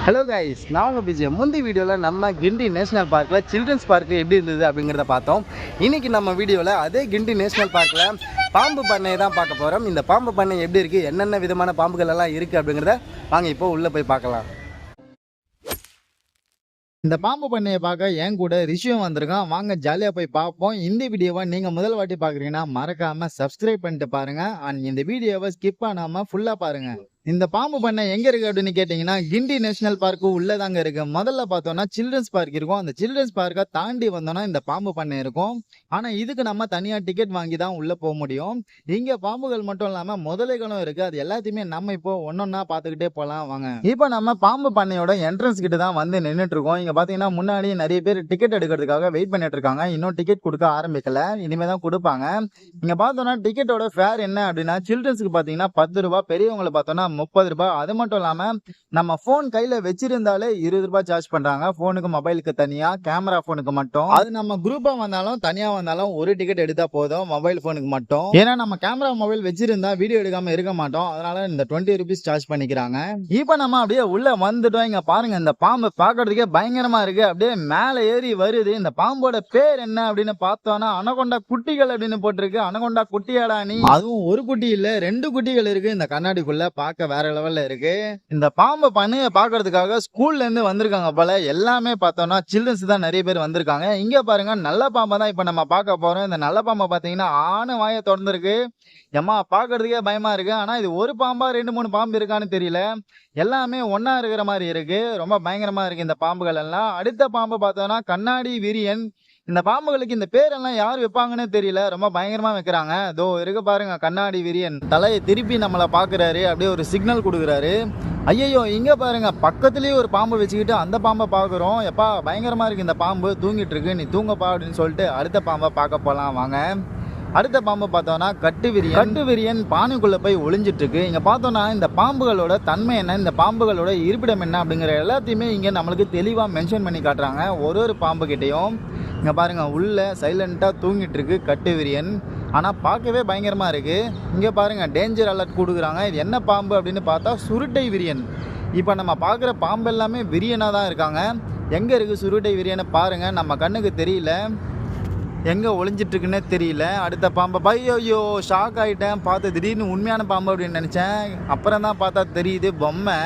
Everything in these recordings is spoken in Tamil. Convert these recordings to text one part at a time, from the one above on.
ஹலோ கைஸ், நான் உங்கள் விஜய். முந்தைய வீடியோவில் நம்ம கிண்டி நேஷனல் பார்க்கில் சில்ட்ரன்ஸ் பார்க்கு எப்படி இருந்தது அப்படிங்கிறத பார்த்தோம். இன்றைக்கி நம்ம வீடியோவில் அதே கிண்டி நேஷனல் பார்க்கில் பாம்பு பண்ணையை தான் பார்க்க போகிறோம். இந்த பாம்பு பண்ணை எப்படி இருக்குது, என்னென்ன விதமான பாம்புகள் எல்லாம் இருக்குது அப்படிங்கிறத வாங்க இப்போ உள்ளே போய் பார்க்கலாம். இந்த பாம்பு பண்ணையை பார்க்க என் கூட ரிஷியும் வந்திருக்கான். வாங்க ஜாலியாக போய் பார்ப்போம். இந்த வீடியோவை நீங்கள் முதல் வாட்டி பார்க்குறீங்கன்னா மறக்காமல் சப்ஸ்கிரைப் பண்ணிட்டு பாருங்கள். அண்ட் இந்த வீடியோவை ஸ்கிப் பண்ணாமல் ஃபுல்லாக பாருங்கள். இந்த பாம்பு பண்ணை எங்க இருக்கு அப்படின்னு கேட்டீங்கன்னா கிண்டி நேஷனல் பார்க்கு உள்ளதாங்க இருக்கு. முதல்ல பார்த்தோம்னா சில்ட்ரன்ஸ் பார்க் இருக்கும். அந்த சில்ட்ரன்ஸ் பார்க்கை தாண்டி வந்தோம்னா இந்த பாம்பு பண்ணை இருக்கும். ஆனா இதுக்கு நம்ம தனியா டிக்கெட் வாங்கி தான் உள்ள போக முடியும். இங்க பாம்புகள் மட்டும் இல்லாம முதலைகளும் இருக்கு. அது எல்லாத்தையுமே நம்ம இப்போ ஒன்னொன்னா பாத்துக்கிட்டே போலாம் வாங்க. இப்போ நம்ம பாம்பு பண்ணையோட என்ட்ரன்ஸ் கிட்ட தான் வந்து நின்றுட்டு இருக்கோம். இங்க பாத்தீங்கன்னா முன்னாடி நிறைய பேர் டிக்கெட் எடுக்கிறதுக்காக வெயிட் பண்ணிட்டு இருக்காங்க. இன்னும் டிக்கெட் கொடுக்க ஆரம்பிக்கல, இனிமே தான் கொடுப்பாங்க. இங்க பார்த்தோம்னா டிக்கெட்டோட ஃபேர் என்ன அப்படின்னா சில்ட்ரன்ஸ்க்கு பாத்தீங்கன்னா 10 ரூபாய், பெரியவங்களை பார்த்தோம்னா 30 ரூபாய். அது மட்டும் இல்லாம நம்ம போன் கையில வச்சிருந்தாலே 20 ரூபாய் சார்ஜ் பண்றாங்க. போனுக்கு மொபைலுக்கு தனியா, கேமரா போனுக்கு மட்டும். அது நம்ம குரூப்பா வந்தாலும் தனியா வந்தாலும் ஒரு டிக்கெட் எடுத்தா போதும், மொபைல் போனுக்கு மட்டும். ஏன்னா நம்ம கேமரா மொபைல் வச்சிருந்தா வீடியோ எடுக்காம இருக்க மாட்டோம். அதனால இந்த 20 ருபீஸ் சார்ஜ் பண்ணிக்கிறாங்க. இப்ப நம்ம அப்படியே உள்ள வந்துட்டோம். இங்க பாருங்க, இந்த பாம்பு பாக்குறதுக்கே பயங்கரமா இருக்கு. அப்படியே மேல ஏறி வருது. இந்த பாம்போட பேர் என்ன அப்படின்னு பார்த்தோம்னா அனகொண்டா குட்டிகள் அப்படின்னு போட்டிருக்கு. அனகொண்டா குட்டியாடா நீ? அதுவும் ஒரு குட்டி இல்ல, 2 குட்டிகள் இருக்கு இந்த கண்ணாடிக்குள்ள. பார்க்க வேற லெவல்ல இருக்கு. இந்த பாம்பு பண்ணைய பாக்குறதுக்காக ஸ்கூல்ல இருந்து வந்திருக்காங்க போல. எல்லாமே பார்த்தோம்னா சில்ட்ரன்ஸ் தான் நிறைய பேர் வந்திருக்காங்க. இங்க பாருங்க, நல்ல பாம்பை தான் இப்ப நம்ம பார்க்க போறோம். இந்த நல்ல பாம்பை பாத்தீங்கன்னா ஆணு வாயை திறந்துருக்கு. ஏமா பாக்குறதுக்கே பயமா இருக்கு. ஆனா இது ஒரு பாம்பா 2-3 பாம்பு இருக்கான்னு தெரியல. எல்லாமே ஒன்னா இருக்கிற மாதிரி இருக்கு. ரொம்ப பயங்கரமா இருக்கு இந்த பாம்புகள் எல்லாம். அடுத்த பாம்பு பார்த்தோம்னா கண்ணாடி விரியன். இந்த பாம்புகளுக்கு இந்த பேரெல்லாம் யார் வைப்பாங்கன்னு தெரியல, ரொம்ப பயங்கரமா வைக்கிறாங்க. இதோ இருக்கு பாருங்க, கண்ணாடி விரியன். தலையை திருப்பி நம்மளை பாக்குறாரு, அப்படியே ஒரு சிக்னல் கொடுக்குறாரு. ஐயோ, இங்க பாருங்க, பக்கத்துலயே ஒரு பாம்பு வச்சுக்கிட்டு அந்த பாம்பை பாக்குறோம். எப்பா பயங்கரமா இருக்கு இந்த பாம்பு, தூங்கிட்டு இருக்கு, நீ தூங்கப்பா அப்படின்னு சொல்லிட்டு அடுத்த பாம்பை பார்க்க போலாம் வாங்க. அடுத்த பாம்பு பார்த்தோம்னா கட்டுவிரியன் பானைக்குள்ள போய் ஒளிஞ்சிட்டு இருக்கு. இங்க பார்த்தோம்னா இந்த பாம்புகளோட தன்மை என்ன, இந்த பாம்புகளோட இருப்பிடம் என்ன அப்படிங்கிற எல்லாத்தையுமே இங்க நம்மளுக்கு தெளிவா மென்ஷன் பண்ணி காட்டுறாங்க ஒரு பாம்பு கிட்டையும். இங்க பாருங்க, உள்ள சைலண்டா தூங்கிட்டு இருக்கு கட்டுவிரியன். ஆனா பார்க்கவே பயங்கரமா இருக்கு. இங்க பாருங்க, டேஞ்சர் அலர்ட் கொடுக்குறாங்க. இது என்ன பாம்பு அப்படின்னு பார்த்தா சுருட்டை விரியன். இப்ப நம்ம பாக்குற பாம்பு எல்லாமே விரியனா தான் இருக்காங்க. எங்க இருக்கு சுருட்டை விரியனை பாருங்க, நம்ம கண்ணுக்கு தெரியல, எங்கே ஒளிஞ்சிட்டு இருக்குன்னே தெரியல. அடுத்த பாம்பை ஐயோ ஷாக் ஆகிட்டேன் பார்த்து. திடீர்னு உண்மையான பாம்பு அப்படின்னு நினச்சேன். அப்புறம் தான் பார்த்தா தெரியுது பொம்மை.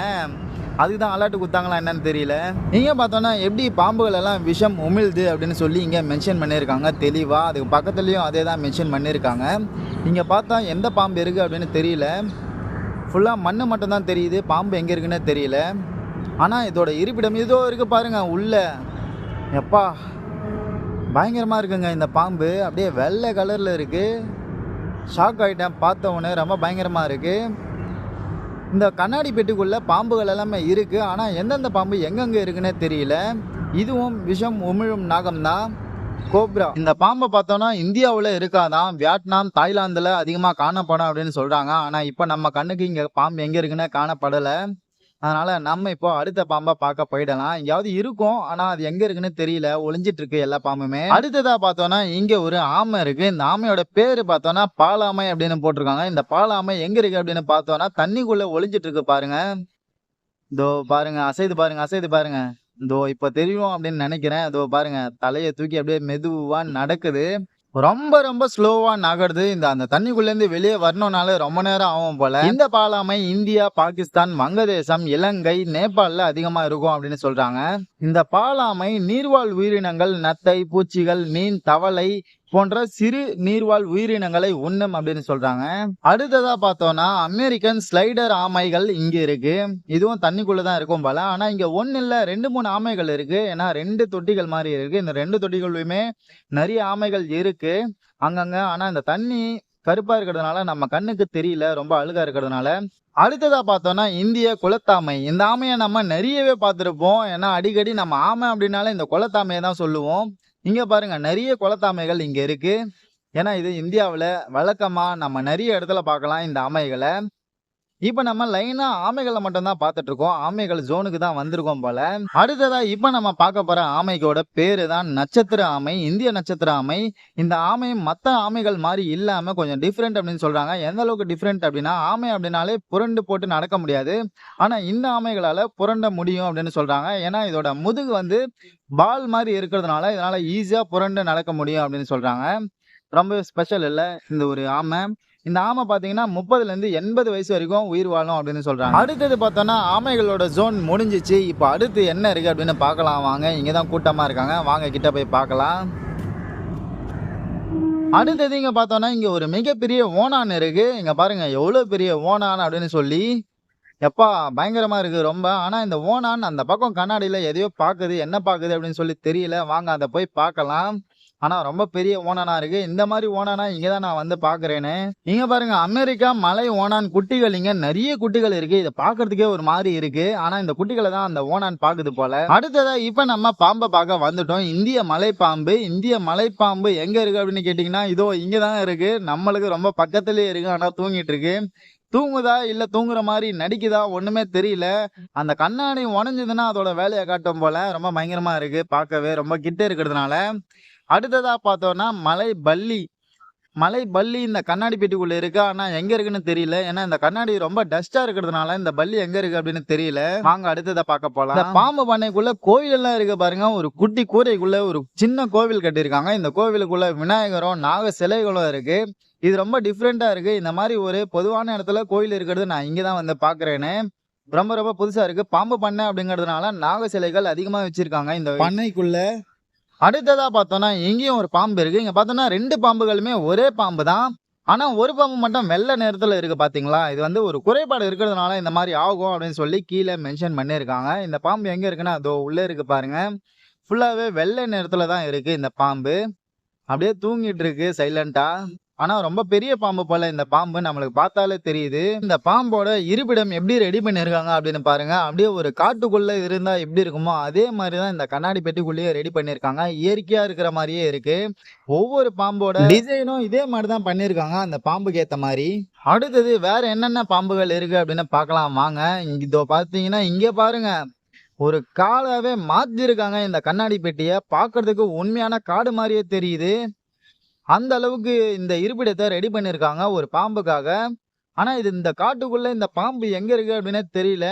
அதுக்கு தான் அலர்ட் கொடுத்தாங்களா என்னன்னு தெரியல. இங்கே பார்த்தோன்னா எப்படி பாம்புகள் எல்லாம் விஷம் உமிழ்து அப்படின்னு சொல்லி இங்கே மென்ஷன் பண்ணியிருக்காங்க தெளிவாக. அதுக்கு பக்கத்துலேயும் அதே தான் மென்ஷன் பண்ணியிருக்காங்க. இங்கே பார்த்தா எந்த பாம்பு இருக்குது அப்படின்னு தெரியல. ஃபுல்லாக மண் மட்டும் தான் தெரியுது, பாம்பு எங்கே இருக்குன்னே தெரியல. ஆனால் இதோட இருப்பிடம் இதோ இருக்குது பாருங்க உள்ள. எப்பா பயங்கரமாக இருக்குங்க இந்த பாம்பு. அப்படியே வெள்ளை கலரில் இருக்குது. ஷாக் ஆகிட்டேன் பார்த்த உடனே, ரொம்ப பயங்கரமாக இருக்குது. இந்த கண்ணாடி பெட்டிக்குள்ளே பாம்புகள் எல்லாமே இருக்குது. ஆனால் எந்தெந்த பாம்பு எங்கெங்கே இருக்குன்னே தெரியல. இதுவும் விஷம் உமிழும் நாகம் தான், கோப்ரா. இந்த பாம்பை பார்த்தோன்னா இந்தியாவில் இருக்காதான், வியட்நாம், தாய்லாந்தில் அதிகமாக காணப்படும் அப்படின்னு சொல்கிறாங்க. ஆனால் இப்போ நம்ம கண்ணுக்கு இங்கே பாம்பு எங்கே இருக்குன்னு காணப்படலை. அதனால நம்ம இப்போ அடுத்த பாம்பை பார்க்க போயிடலாம். எங்கேயாவது இருக்கும், ஆனா அது எங்க இருக்குன்னு தெரியல, ஒளிஞ்சிட்டு இருக்கு எல்லா பாம்புமே. அடுத்ததா பார்த்தோம்னா இங்க ஒரு ஆமை இருக்கு. இந்த ஆமையோட பேரு பார்த்தோம்னா பாலாமை அப்படின்னு போட்டிருக்காங்க. இந்த பாலாமை எங்க இருக்கு அப்படின்னு பார்த்தோம்னா தண்ணிக்குள்ள ஒளிஞ்சிட்டு இருக்கு பாருங்க. இதோ பாருங்க, அசைது பாருங்க. இதோ இப்ப தெரியும் அப்படின்னு நினைக்கிறேன். இதோ பாருங்க, தலையை தூக்கி அப்படியே மெதுவா நடக்குது. ரொம்ப ஸ்லோவா நகருது. அந்த தண்ணிக்குள்ள இருந்து வெளியே வரணும்னால ரொம்ப நேரம் ஆகும் போல. இந்த பாலாமை இந்தியா, பாகிஸ்தான், வங்கதேசம், இலங்கை, நேபாளில் அதிகமா இருக்கும் அப்படின்னு சொல்றாங்க. இந்த பாலாமை நீர்வாழ் உயிரினங்கள், நத்தை, பூச்சிகள், மீன், தவளை போன்ற சிறு நீர்வாழ் உயிரினங்களை உண்ணும் அப்படின்னு சொல்றாங்க. அடுத்ததா பார்த்தோம்னா அமெரிக்கன் ஸ்லைடர் ஆமைகள் இங்க இருக்கு. இதுவும் தண்ணிக்குள்ளதான் இருக்கும் போல. ஆனா இங்க ஒன்னு இல்ல, 2-3 ஆமைகள் இருக்கு. ஏன்னா 2 தொட்டிகள் மாதிரி இருக்கு. இந்த 2 தொட்டிகளுமே நிறைய ஆமைகள் இருக்கு அங்கங்க. ஆனா இந்த தண்ணி கருப்பா இருக்கிறதுனால நம்ம கண்ணுக்கு தெரியல, ரொம்ப அழுகா இருக்கிறதுனால. அடுத்ததா பார்த்தோம்னா இந்திய குளத்தாமை. இந்த ஆமையை நம்ம நிறையவே பார்த்திருப்போம். ஏன்னா அடிக்கடி நம்ம ஆமை அப்படின்னால இந்த குளத்தாமையை தான் சொல்லுவோம். இங்க பாருங்க நிறைய குளத்தாமைகள் இங்க இருக்கு. ஏன்னா இது இந்தியாவுல வழக்கமா நம்ம நிறைய இடத்துல பார்க்கலாம் இந்த ஆமைகளை. இப்ப நம்ம லைனா ஆமைகளை மட்டும் தான் பார்த்துட்டு இருக்கோம். ஆமைகள் ஜோனுக்கு தான் வந்திருக்கோம் போல. அடுத்ததா இப்ப நம்ம பார்க்க போற ஆமைக்கோட பேரு தான் நட்சத்திர ஆமை, இந்திய நட்சத்திர ஆமை. இந்த ஆமை மத்த ஆமைகள் மாதிரி இல்லாம கொஞ்சம் டிஃப்ரெண்ட் அப்படின்னு சொல்றாங்க. எந்த அளவுக்கு டிஃப்ரெண்ட் அப்படின்னா, ஆமை அப்படின்னாலே புரண்டு போட்டு நடக்க முடியாது. ஆனா இந்த ஆமைகளால புரண்ட முடியும் அப்படின்னு சொல்றாங்க. ஏன்னா இதோட முதுகு வந்து பால் மாதிரி இருக்கிறதுனால இதனால ஈஸியா புரண்டு நடக்க முடியும் அப்படின்னு சொல்றாங்க. ரொம்ப ஸ்பெஷல் இல்ல இந்த ஒரு ஆமை. இந்த ஆமை பாத்தீங்கன்னா 30ல இருந்து 80 வயசு வரைக்கும் உயிர் வாழும் அப்படின்னு சொல்றாங்க. அடுத்தது பார்த்தோம்னா ஆமைகளோட ஜோன் முடிஞ்சிச்சு. இப்ப அடுத்து என்ன இருக்கு அப்படின்னு பார்க்கலாம் வாங்க. இங்கதான் கூட்டமா இருக்காங்க, வாங்க கிட்ட போய் பார்க்கலாம். அடுத்தது இங்க பார்த்தோம்னா இங்க ஒரு மிகப்பெரிய ஓணான் இருக்கு. இங்க பாருங்க எவ்வளவு பெரிய ஓணான் அப்படின்னு சொல்லி, எப்பா பயங்கரமா இருக்கு ரொம்ப. ஆனா இந்த ஓணான் அந்த பக்கம் கண்ணாடியில எதையோ பாக்குது, என்ன பாக்குது அப்படின்னு சொல்லி தெரியல. வாங்க அதை போய் பார்க்கலாம். ஆனா ரொம்ப பெரிய ஓணானா இருக்கு. இந்த மாதிரி ஓணானா இங்கதான் நான் வந்து பாக்குறேன்னு. இங்க பாருங்க அமெரிக்கா மலை ஓணான் குட்டிகள், இங்க நிறைய குட்டிகள் இருக்கு. இதை பாக்குறதுக்கே ஒரு மாதிரி இருக்கு. ஆனா இந்த குட்டிகளை தான் அந்த ஓணான் பாக்குது போல. அடுத்ததா இப்ப நம்ம பாம்பை பார்க்க வந்துட்டோம். இந்திய மலைப்பாம்பு. இந்திய மலைப்பாம்பு எங்க இருக்கு அப்படின்னு கேட்டீங்கன்னா, இதோ இங்கதான் இருக்கு. நம்மளுக்கு ரொம்ப பக்கத்துலயே இருக்கு. ஆனா தூங்கிட்டு இருக்கு. தூங்குதா இல்ல தூங்குற மாதிரி நடிக்குதா ஒண்ணுமே தெரியல. அந்த கண்ணாடி உடைஞ்சதுன்னா அதோட வேலையை காட்டும் போல. ரொம்ப பயங்கரமா இருக்கு பார்க்கவே, ரொம்ப கிட்ட இருக்கிறதுனால. அடுத்ததா பார்த்தோம்னா மலை பல்லி. மலை பல்லி இந்த கண்ணாடி பெட்டிக்குள்ள இருக்கு. ஆனா எங்க இருக்குன்னு தெரியல. ஏன்னா இந்த கண்ணாடி ரொம்ப டஸ்டா இருக்கிறதுனால இந்த பல்லி எங்க இருக்கு அப்படின்னு தெரியல. வாங்க அடுத்ததை பார்க்க போலாம். இந்த பாம்பு பண்ணைக்குள்ள கோவில் எல்லாம் இருக்கு பாருங்க. ஒரு குட்டி கூரைக்குள்ள ஒரு சின்ன கோவில் கட்டியிருக்காங்க. இந்த கோவிலுக்குள்ள விநாயகரும் நாக சிலைகளும் இருக்கு. இது ரொம்ப டிஃப்ரெண்டா இருக்கு. இந்த மாதிரி ஒரு பொதுவான இடத்துல கோயில் இருக்கிறது நான் இங்கதான் வந்து பாக்குறேன்னு. ரொம்ப ரொம்ப புதுசா இருக்கு. பாம்பு பண்ணை அப்படிங்கறதுனால நாக சிலைகள் அதிகமா வச்சிருக்காங்க இந்த பண்ணைக்குள்ள. அடுத்ததா பார்த்தோம்னா இங்கேயும் ஒரு பாம்பு இருக்கு. இங்க பார்த்தோம்னா 2 பாம்புகளுமே ஒரே பாம்பு தான். ஆனா ஒரு பாம்பு மட்டும் வெள்ளை நேரத்துல இருக்கு பாத்தீங்களா. இது வந்து ஒரு குறைபாடு இருக்கிறதுனால இந்த மாதிரி ஆகும் அப்படின்னு சொல்லி கீழே மென்ஷன் பண்ணிருக்காங்க. இந்த பாம்பு எங்க இருக்குன்னா அதோ உள்ள இருக்கு பாருங்க. ஃபுல்லாவே வெள்ளை நேரத்துல தான் இருக்கு இந்த பாம்பு. அப்படியே தூங்கிட்டு இருக்கு சைலண்டா. ஆனா ரொம்ப பெரிய பாம்பு போல இந்த பாம்பு, நம்மளுக்கு பார்த்தாலே தெரியுது. இந்த பாம்போட இருப்பிடம் எப்படி ரெடி பண்ணிருக்காங்க அப்படின்னு பாருங்க. அப்படியே ஒரு காட்டுக்குள்ள இருந்தா எப்படி இருக்குமோ அதே மாதிரிதான் இந்த கண்ணாடி பெட்டிக்குள்ளேயே ரெடி பண்ணிருக்காங்க. இயற்கையா இருக்கிற மாதிரியே இருக்கு. ஒவ்வொரு பாம்போட டிசைனும் இதே மாதிரிதான் பண்ணிருக்காங்க அந்த பாம்புக்கு ஏத்த மாதிரி. அடுத்தது வேற என்னென்ன பாம்புகள் இருக்கு அப்படின்னு பார்க்கலாம் வாங்க. இதோ பாத்தீங்கன்னா இங்க பாருங்க, ஒரு காடாவே மாத்திருக்காங்க இந்த கண்ணாடி பெட்டிய. பாக்குறதுக்கு உண்மையான காடு மாதிரியே தெரியுது. அந்த அளவுக்கு இந்த இருப்பிடத்தை ரெடி பண்ணிருக்காங்க ஒரு பாம்புக்காக. ஆனா இது இந்த காட்டுக்குள்ள இந்த பாம்பு எங்க இருக்கு அப்படின்னு தெரியல.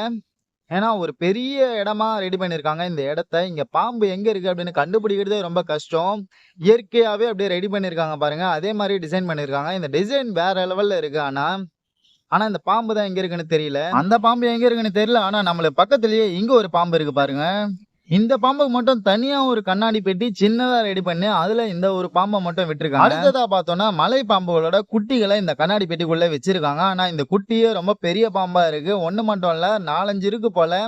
ஏன்னா ஒரு பெரிய இடமா ரெடி பண்ணிருக்காங்க இந்த இடத்த. இங்க பாம்பு எங்க இருக்கு அப்படின்னு கண்டுபிடிக்கிறதே ரொம்ப கஷ்டம். இயற்கையாவே அப்படியே ரெடி பண்ணிருக்காங்க பாருங்க. அதே மாதிரி டிசைன் பண்ணிருக்காங்க. இந்த டிசைன் வேற லெவல்ல இருக்கு. ஆனா இந்த பாம்பு தான் எங்க இருக்குன்னு தெரியல. அந்த பாம்பு எங்க இருக்குன்னு தெரியல. ஆனா நம்மளுக்கு பக்கத்துலயே இங்க ஒரு பாம்பு இருக்கு பாருங்க. இந்த பாம்புக்கு மட்டும் தனியா ஒரு கண்ணாடி பெட்டி சின்னதா ரெடி பண்ணி அதுல இந்த ஒரு பாம்பை மட்டும் விட்டுருக்காங்க. அடுத்ததா பார்த்தோம்னா மலை பாம்புகளோட குட்டிகளை இந்த கண்ணாடி பெட்டிக்குள்ள வச்சிருக்காங்க. ஆனா இந்த குட்டியே ரொம்ப பெரிய பாம்பா இருக்கு. ஒண்ணு மட்டும் இல்ல 4-5 இருக்கு போல.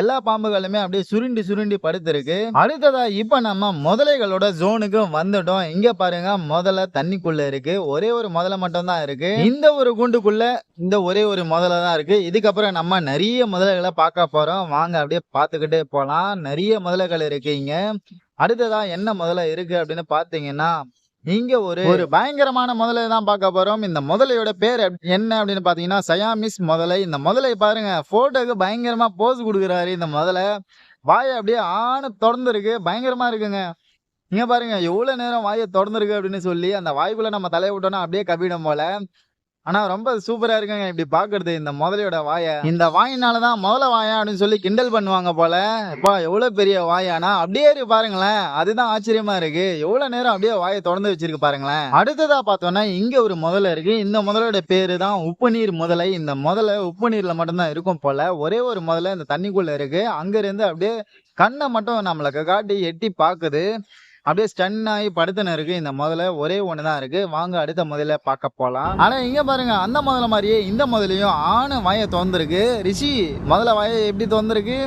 எல்லா பாம்புகளுமே அப்படியே சுருண்டி சுருண்டி படுத்திருக்கு. அடுத்ததா இப்ப நம்ம முதலைகளோட ஜோனுக்கு வந்துட்டோம். இங்க பாருங்க முதலை தண்ணிக்குள்ள இருக்கு. ஒரே ஒரு முதலை மட்டும் தான் இருக்கு. இந்த ஒரு கூண்டுக்குள்ள இந்த ஒரே ஒரு முதலை தான் இருக்கு. இதுக்கப்புறம் நம்ம நிறைய முதலைகளை பார்க்க போறோம். வாங்க அப்படியே பார்த்துக்கிட்டே போலாம். நிறைய முதலைகள் இருக்கு இங்க. அடுத்ததா என்ன முதலை இருக்கு அப்படின்னு பாத்தீங்கன்னா, இங்க ஒரு பயங்கரமான முதலை தான் பார்க்க போறோம். இந்த முதலையோட பேர் என்ன அப்படின்னு பாத்தீங்கன்னா சயாமிஸ் முதலை. இந்த முதலை பாருங்க போட்டோக்கு பயங்கரமா போஸ் கொடுக்குறாரு. இந்த முதலை வாயை அப்படியே ஆணு திறந்து இருக்கு. பயங்கரமா இருக்குங்க. இங்க பாருங்க எவ்வளவு நேரம் வாயை திறந்துருக்கு அப்படின்னு சொல்லி அந்த வாய்க்குள்ள நம்ம தலையை விட்டோம்னா அப்படியே கவிடும் போல. ஆனா ரொம்ப சூப்பரா இருக்குங்க இப்படி பாக்குறது இந்த முதலையோட வாயை. இந்த வாயினாலதான் முதல வாயா அப்படின்னு சொல்லி கிண்டல் பண்ணுவாங்க போல. அப்பா எவ்வளவு பெரிய வாயானா அப்படியே இருக்கு பாருங்களேன். அதுதான் ஆச்சரியமா இருக்கு. எவ்வளவு நேரம் அப்படியே வாயை திறந்து வச்சிருக்கு பாருங்களேன். அடுத்ததா பார்த்தோம்னா இங்க ஒரு முதலை இருக்கு. இந்த முதலோட பேரு தான் உப்பு நீர் முதலை. இந்த முதலை உப்பு நீர்ல மட்டும்தான் இருக்கும் போல. ஒரே ஒரு முதலை இந்த தண்ணிக்குள்ள இருக்கு. அங்க இருந்து அப்படியே கண்ணை மட்டும் நம்மளுக்கு காட்டி எட்டி பாக்குது. அப்படியே ஸ்டன் ஆகி படுத்துன்னு இருக்கு. இந்த முதல்ல ஒரே ஒண்ணுதான் இருக்கு. வாங்க அடுத்த முதல்ல பார்க்க போலாம். ஆனா இங்க பாருங்க அந்த முதல்ல மாதிரியே இந்த முதலையும் ஆணு வாயை திறந்துருக்கு. ரிஷி முதல்ல வாயை எப்படி திறந்துருக்கு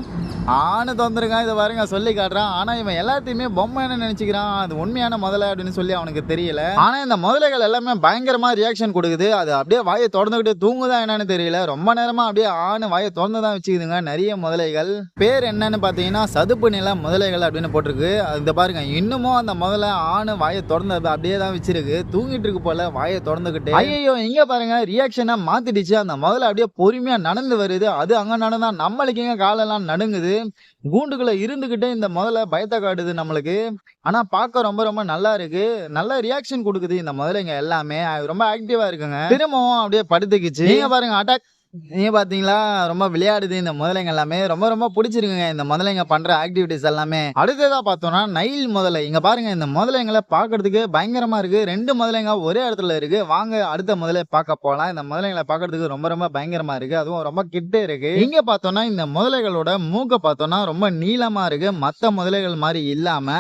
ஆணு தொந்திருக்கான். இதை பாருங்க சொல்லி காட்டுறான். ஆனா இவன் எல்லாத்தையுமே பொம்மை என்ன நினைச்சுக்கிறான், அது உண்மையான முதலை அப்படின்னு சொல்லி அவனுக்கு தெரியல. ஆனா இந்த முதலைகள் எல்லாமே பயங்கரமா ரியாக்ஷன் கொடுக்குது. அது அப்படியே வாயை திறந்துகிட்டு தூங்குதா என்னன்னு தெரியல. ரொம்ப நேரமா அப்படியே ஆணு வாயை திறந்துதான் வச்சுக்குதுங்க நிறைய முதலைகள். பேர் என்னன்னு பாத்தீங்கன்னா சதுப்பு நில முதலைகள் அப்படின்னு போட்டிருக்கு. இந்த பாருங்க இன்னமும் அந்த முதலை ஆணு வாயை திறந்து அப்படியே தான் வச்சிருக்கு. தூங்கிட்டு இருக்கு போல வாயை திறந்துகிட்டு. ஐயோ இங்க பாருங்க ரியாக்ஷனை மாத்திடுச்சு. அந்த முதல்ல அப்படியே பொறுமையா நடந்து வருது. அது அங்க நடந்தா நம்மளுக்கு எங்க காலெல்லாம் நடுங்குது. கூண்டுக்குள்ள இருந்துகிட்டே இந்த முதல்ல பயத்தை காட்டுது நம்மளுக்கு. ஆனா பார்க்க ரொம்ப ரொம்ப நல்லா இருக்கு. நல்ல ரியாக்ஷன் கொடுக்குது இந்த முதலைங்க எல்லாமே. ரொம்ப ஆக்டிவா இருக்குங்க. திரும்பவும் அப்படியே படுத்துக்கிச்சு. நீங்க பாருங்க அட்டாக். நீங்க பாத்தீங்களா ரொம்ப விளையாடுது இந்த முதலைங்க எல்லாமே. ரொம்ப ரொம்ப பிடிச்சிருக்குங்க இந்த முதலைங்க பண்ற ஆக்டிவிட்டிஸ் எல்லாமே. அடுத்ததா பார்த்தோம்னா நைல் முதலை. இங்க பாருங்க இந்த முதலைங்களை பாக்குறதுக்கு பயங்கரமா இருக்கு. 2 முதலைங்க ஒரே இடத்துல இருக்கு. வாங்க அடுத்த முதலை பார்க்க போலாம். இந்த முதலைங்களை பாக்குறதுக்கு ரொம்ப ரொம்ப பயங்கரமா இருக்கு. அதுவும் ரொம்ப கிட்டே இருக்கு. இங்க பார்த்தோம்னா இந்த முதலைகளோட மூக்க பார்த்தோம்னா ரொம்ப நீளமா இருக்கு. மத்த முதலைகள் மாதிரி இல்லாம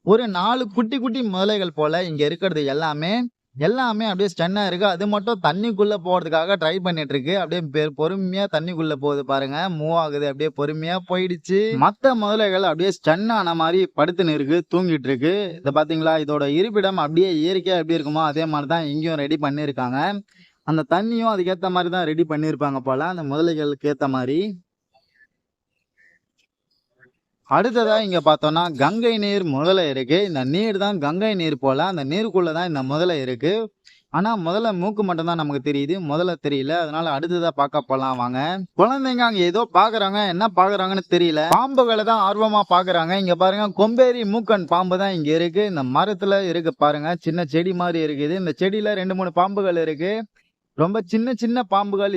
ஒரு 4 குட்டி குட்டி முதலைகள் போல இங்க இருக்கிறது எல்லாமே அப்படியே ஸ்டன்னா இருக்கு. அது மட்டும் தண்ணிக்குள்ள போறதுக்காக ட்ரை பண்ணிட்டு இருக்கு. அப்படியே பொறுமையா தண்ணிக்குள்ள போகுது பாருங்க. மூவ் ஆகுது. அப்படியே பொறுமையா போயிடுச்சு. மத்த முதலைகள் அப்படியே ஸ்டன் ஆன மாதிரி படுத்துன்னு இருக்கு, தூங்கிட்டு இருக்கு. இத பாத்தீங்களா, இதோட இருப்பிடம் அப்படியே இயற்கையா எப்படி இருக்குமோ அதே மாதிரிதான் இங்கேயும் ரெடி பண்ணிருக்காங்க. அந்த தண்ணியும் அதுக்கேத்த மாதிரி தான் ரெடி பண்ணிருப்பாங்க போல அந்த முதலைகளுக்கு ஏத்த மாதிரி. அடுத்ததா இங்க பார்த்தோம்னா கங்கை நீர் முதலை இருக்கு. இந்த நீர் தான் கங்கை நீர் போல. அந்த நீருக்குள்ளதான் இந்த முதலை இருக்கு. ஆனா முதல்ல மூக்கு மட்டும் தான் நமக்கு தெரியுது, முதல்ல தெரியல. அதனால அடுத்ததா பார்க்க போலாம் வாங்க. குழந்தைங்க அங்க ஏதோ பாக்குறாங்க, என்ன பாக்குறாங்கன்னு தெரியல. பாம்புகளை தான் ஆர்வமா பாக்குறாங்க. இங்க பாருங்க கொம்பேரி மூக்கன் பாம்பு தான் இங்க இருக்கு. இந்த மரத்துல இருக்கு பாருங்க. சின்ன செடி மாதிரி இருக்குது. இந்த செடியில 2-3 பாம்புகள் இருக்கு. ரொம்ப சின்ன சின்ன பாம்புகள்.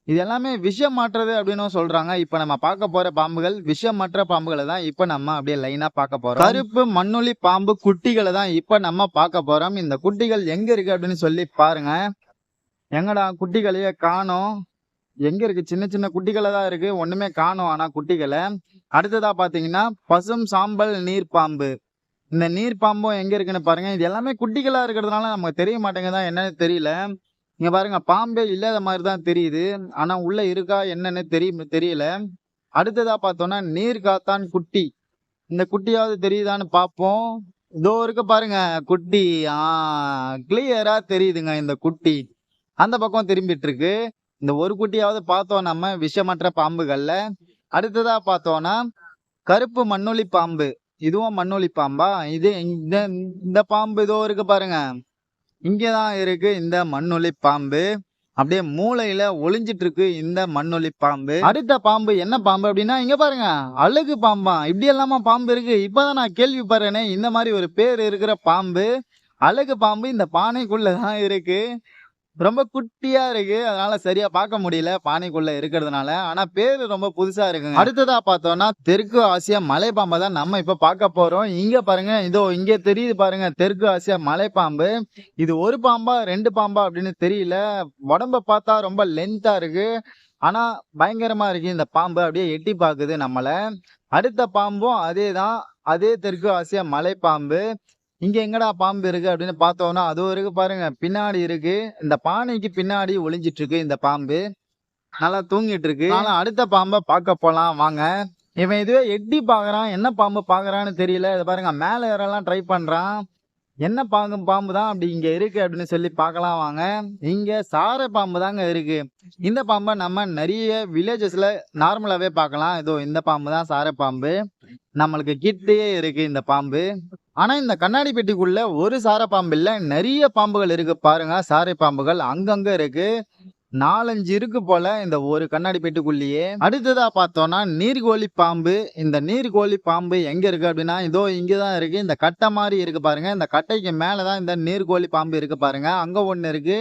இது எல்லாமே விஷமற்றது அப்படின்னு சொல்றாங்க. இப்ப நம்ம பார்க்க போற பாம்புகள் விஷமற்ற பாம்புகளை தான் இப்ப நம்ம அப்படியே லைனா பார்க்க போறோம். கருப்பு மண்ணுளி பாம்பு குட்டிகளை தான் இப்ப நம்ம பார்க்க போறோம். இந்த குட்டிகள் எங்க இருக்கு அப்படின்னு சொல்லி பாருங்க. எங்கடா குட்டிகளையே காணோம். எங்க இருக்கு? சின்ன சின்ன குட்டிகளை தான் இருக்கு, ஒண்ணுமே காணோம் ஆனா குட்டிகளை. அடுத்ததா பாத்தீங்கன்னா பசும் சாம்பல் நீர் பாம்பு. இந்த நீர் பாம்பும் எங்க இருக்குன்னு பாருங்க. இது எல்லாமே குட்டிகளா இருக்கிறதுனால நமக்கு தெரிய மாட்டேங்குதா என்னன்னு தெரியல. இங்க பாருங்க பாம்பே இல்லாத மாதிரி தான் தெரியுது. ஆனா உள்ள இருக்கா என்னன்னு தெரியல. அடுத்ததா பார்த்தோம்னா நீர் காத்தான் குட்டி. இந்த குட்டியாவது தெரியுதான்னு பார்ப்போம். இதோ இருக்கு பாருங்க குட்டி. கிளியரா தெரியுதுங்க இந்த குட்டி. அந்த பக்கம் திரும்பிட்டு இருக்கு. இந்த ஒரு குட்டியாவது பார்த்தோம் நம்ம விஷமற்ற பாம்புகள்ல. அடுத்ததா பார்த்தோம்னா கருப்பு மண்ணுளி பாம்பு. இதுவும் மண்ணுளி பாம்பா? இது இந்த பாம்பு இதோ இருக்கு பாருங்க. இங்கதான் இருக்கு இந்த மண்ணுளி பாம்பு. அப்படியே மூளையில ஒளிஞ்சிட்டு இருக்கு இந்த மண்ணுளி பாம்பு. அடுத்த பாம்பு என்ன பாம்பு அப்படின்னா இங்க பாருங்க அழகு பாம்பா. இப்படி எல்லாமா பாம்பு இருக்கு? இப்பதான் நான் கேள்விப்படுறேனே இந்த மாதிரி ஒரு பேர் இருக்கிற பாம்பு. அழகு பாம்பு இந்த பானைக்குள்ளதான் இருக்கு. ரொம்ப குட்டியா இருக்கு. அதனால சரியா பார்க்க முடியல பானைக்குள்ள இருக்கிறதுனால. ஆனா பேரு ரொம்ப புதுசா இருக்குங்க. அடுத்ததா பார்த்தோம்னா தெற்கு ஆசியா மலைப்பாம்பை தான் நம்ம இப்ப பார்க்க போறோம். இங்க பாருங்க இதோ இங்க தெரியுது பாருங்க தெற்கு ஆசியா மலைப்பாம்பு. இது ஒரு பாம்பா 2 பாம்பா அப்படின்னு தெரியல. உடம்ப பார்த்தா ரொம்ப லென்த்தா இருக்கு. ஆனா பயங்கரமா இருக்கு இந்த பாம்பு. அப்படியே எட்டி பாக்குது நம்மள. அடுத்த பாம்பும் அதேதான். அதே தெற்கு ஆசியா மலைப்பாம்பு. இங்க எங்கடா பாம்பு இருக்கு அப்படின்னு பார்த்தோம்னா அதுவும் இருக்கு பாருங்க. பின்னாடி இருக்கு. இந்த பானைக்கு பின்னாடி ஒளிஞ்சிட்டு இருக்கு இந்த பாம்பு. நல்லா தூங்கிட்டு இருக்கு. ஆனா அடுத்த பாம்பை பார்க்க போலாம் வாங்க. இவன் இதுவே எட்டி பாக்குறான். என்ன பாம்பு பாக்குறான்னு தெரியல. இதை பாருங்க மேல ஏறலாம் ட்ரை பண்றான். என்ன பாம்பு தான் அப்படி இங்க இருக்கு அப்படின்னு சொல்லி பார்க்கலாம் வாங்க. இங்க சாரை பாம்பு தாங்க இருக்கு. இந்த பாம்பை நம்ம நிறைய வில்லேஜஸ்ல நார்மலாவே பார்க்கலாம். இதோ இந்த பாம்பு தான் சாரை பாம்பு. நம்மளுக்கு கிட்டயே இருக்கு இந்த பாம்பு. ஆனா இந்த கண்ணாடி பெட்டிக்குள்ள ஒரு சாரை பாம்பு இல்ல, நிறைய பாம்புகள் இருக்கு பாருங்க. சாரை பாம்புகள் அங்கங்க இருக்கு. 4-5 இருக்கு போல இந்த ஒரு கண்ணாடி பெட்டிக்குள்ளேயே. அடுத்ததா பார்த்தோம்னா நீர்கோழி பாம்பு. இந்த நீர்கோழி பாம்பு எங்க இருக்கு அப்படின்னா இதோ இங்கதான் இருக்கு. இந்த கட்டை மாதிரி இருக்கு பாருங்க. இந்த கட்டைக்கு மேலதான் இந்த நீர்கோழி பாம்பு இருக்கு பாருங்க. அங்க ஒண்ணு இருக்கு.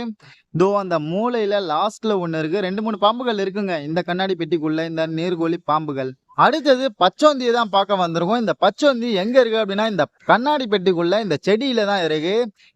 இதோ அந்த மூளையில லாஸ்ட்ல ஒண்ணு இருக்கு. 2-3 பாம்புகள் இருக்குங்க இந்த கண்ணாடி பெட்டிக்குள்ள இந்த நீர்கோழி பாம்புகள். அடுத்தது பச்சோந்தியை தான் பார்க்க வந்திருக்கோம். இந்த பச்சோந்தி எங்க இருக்கு அப்படின்னா இந்த கண்ணாடி பெட்டிக்குள்ள இந்த செடியில தான் இருக்கு.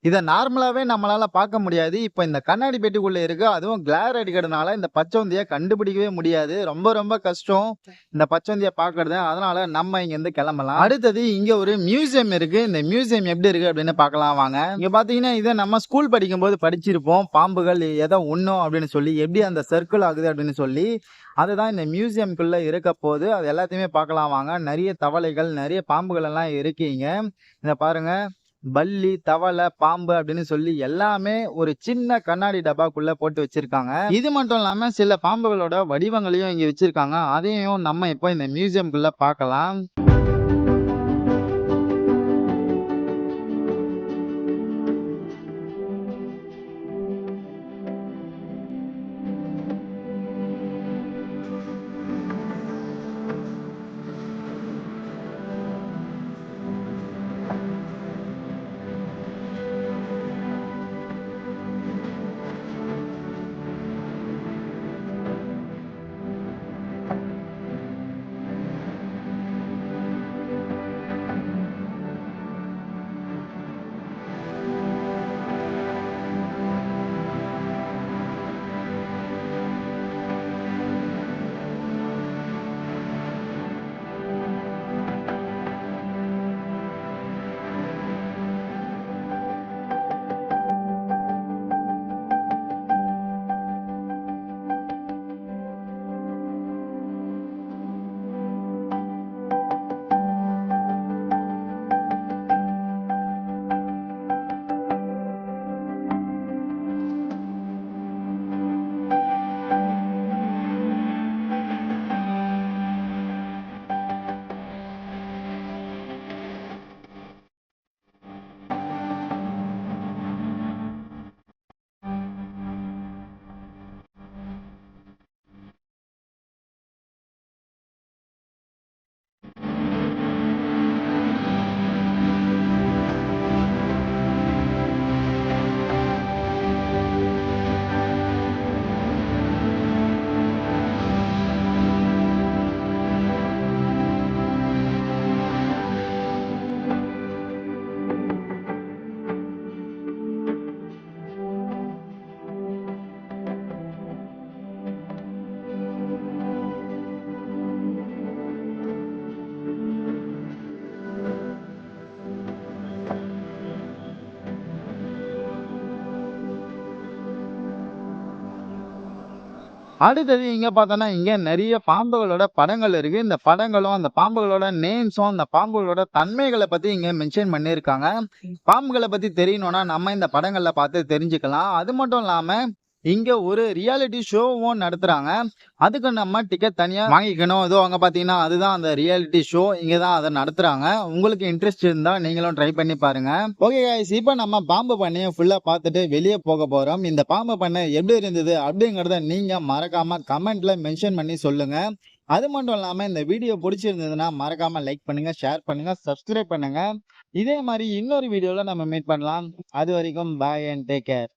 இதை நார்மலாவே நம்மளால பார்க்க முடியாது. இப்ப இந்த கண்ணாடி பெட்டிக்குள்ள இருக்கு. அதுவும் கிளார் அடிக்கிறதுனால இந்த பச்சோந்தியை கண்டுபிடிக்கவே முடியாது. ரொம்ப ரொம்ப கஷ்டம் இந்த பச்சோந்தியை பாக்குறது. அதனால நம்ம இங்க இருந்து கிளம்பலாம். அடுத்தது இங்க ஒரு மியூசியம் இருக்கு. இந்த மியூசியம் எப்படி இருக்கு அப்படின்னு பார்க்கலாம் வாங்க. இங்க பாத்தீங்கன்னா இதை நம்ம ஸ்கூல் படிக்கும் போது படிச்சிருப்போம். பாம்புகள் எதை உண்ணும் அப்படின்னு சொல்லி எப்படி அந்த சர்க்கிள் ஆகுது அப்படின்னு சொல்லி. அதுதான் இந்த மியூசியம்குள்ள இருக்க போது. அது எல்லாத்தையுமே பார்க்கலாம் வாங்க. நிறைய தவளைகள், நிறைய பாம்புகள் எல்லாம் இருக்கீங்க. இத பாருங்க. பல்லி, தவளை, பாம்பு அப்படின்னு சொல்லி எல்லாமே ஒரு சின்ன கண்ணாடி டப்பாக்குள்ள போட்டு வச்சிருக்காங்க. இது மட்டும் இல்லாம சில பாம்புகளோட வடிவங்களையும் இங்க வச்சிருக்காங்க. அதையும் நம்ம இப்போ இந்த மியூசியம்குள்ள பார்க்கலாம். அடுத்தது இங்க பார்த்தோம்னா, இங்க நெறைய பாம்புகளோட படங்கள் இருக்கு. இந்த படங்களும், அந்த பாம்புகளோட நேம்ஸும், அந்த பாம்புகளோட தன்மைகள பத்தி இங்க மென்ஷன் பண்ணியிருக்காங்க. பாம்புகள பத்தி தெரியணும்னா, நம்ம இந்த படங்கள்ல பார்த்து தெரிஞ்சுக்கலாம். அது மட்டும் இல்லாம, இங்க ஒரு ரியாலிட்டி ஷோவும் நடத்துறாங்க. அதுக்கு நம்ம டிக்கெட் தனியா வாங்கிக்கணும். ஏதோ அங்க பார்த்தீங்கன்னா, அதுதான் அந்த ரியாலிட்டி ஷோ. இங்க தான் அத நடத்துறாங்க. உங்களுக்கு இன்ட்ரெஸ்ட் இருந்தா நீங்களும் ட்ரை பண்ணி பாருங்க. ஓகே காய்ஸ், இப்ப நம்ம பாம்பு பண்ணைய ஃபுல்லா பார்த்துட்டு வெளிய போக போறோம். இந்த பாம்பு பண்ணை எப்படி இருந்தது அப்படிங்கறத நீங்க மறக்காம கமெண்ட்ல மென்ஷன் பண்ணி சொல்லுங்க. அது மட்டும் இல்லாம இந்த வீடியோ பிடிச்சிருந்ததுன்னா மறக்காம லைக் பண்ணுங்க, ஷேர் பண்ணுங்க, சப்ஸ்கிரைப் பண்ணுங்க. இதே மாதிரி இன்னொரு வீடியோல நம்ம மீட் பண்ணலாம். அது வரைக்கும் பாய் அண்ட் டேக் கேர்.